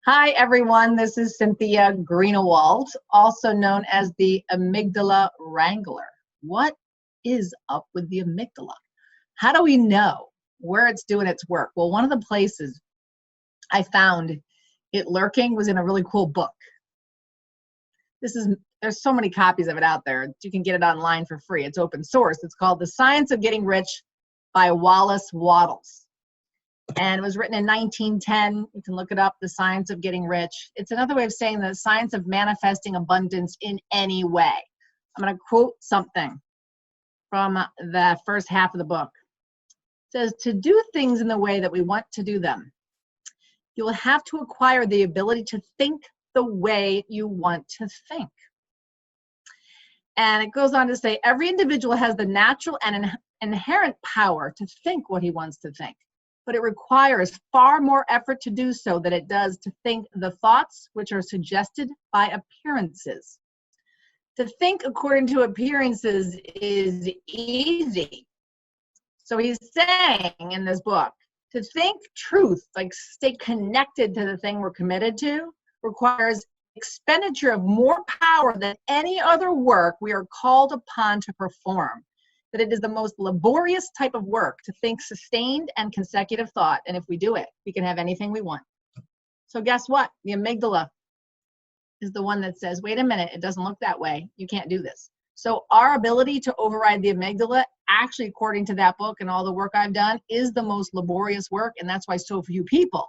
Hi, everyone. This is Cynthia Greenawalt, also known as the Amygdala Wrangler. What is up with the amygdala? How do we know where it's doing its work? Well, one of the places I found it lurking was in a really cool book. There's so many copies of it out there. You can get it online for free. It's open source. It's called The Science of Getting Rich by Wallace Wattles. And it was written in 1910. You can look it up, The Science of Getting Rich. It's another way of saying the science of manifesting abundance in any way. I'm going to quote something from the first half of the book. It says, to do things in the way that we want to do them, you will have to acquire the ability to think the way you want to think. And it goes on to say, every individual has the natural and inherent power to think what he wants to think, but it requires far more effort to do so than it does to think the thoughts which are suggested by appearances. To think according to appearances is easy. So he's saying in this book, to think truth, like stay connected to the thing we're committed to, requires expenditure of more power than any other work we are called upon to perform. That it is the most laborious type of work to think sustained and consecutive thought. And if we do it, we can have anything we want. So guess what? The amygdala is the one that says, wait a minute, it doesn't look that way. You can't do this. So our ability to override the amygdala, actually, according to that book and all the work I've done, is the most laborious work. And that's why so few people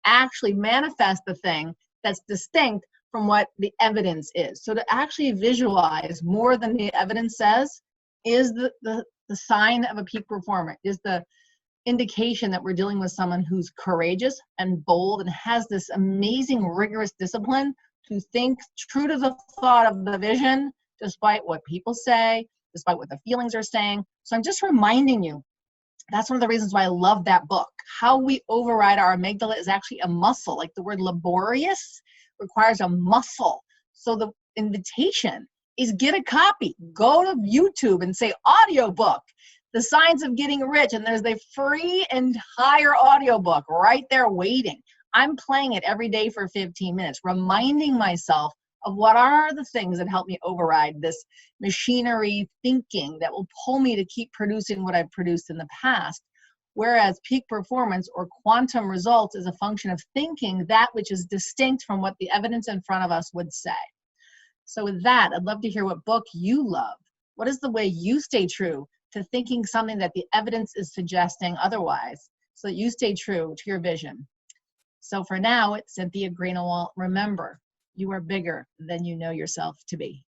actually manifest the thing that's distinct from what the evidence is. So to actually visualize more than the evidence says is the sign of a peak performer, is the indication that we're dealing with someone who's courageous and bold and has this amazing rigorous discipline to think true to the thought of the vision, despite what people say, despite what the feelings are saying. So I'm just reminding you, that's one of the reasons why I love that book. How we override our amygdala is actually a muscle. Like the word laborious requires a muscle. So the invitation is get a copy. Go to YouTube and say audiobook, The Science of Getting Rich, and there's the free entire audiobook right there waiting. I'm playing it every day for 15 minutes, reminding myself of what are the things that help me override this machinery thinking that will pull me to keep producing what I've produced in the past. Whereas peak performance or quantum results is a function of thinking that which is distinct from what the evidence in front of us would say. So with that, I'd love to hear what book you love. What is the way you stay true to thinking something that the evidence is suggesting otherwise, so that you stay true to your vision? So for now, it's Cynthia Greenawalt. Remember, you are bigger than you know yourself to be.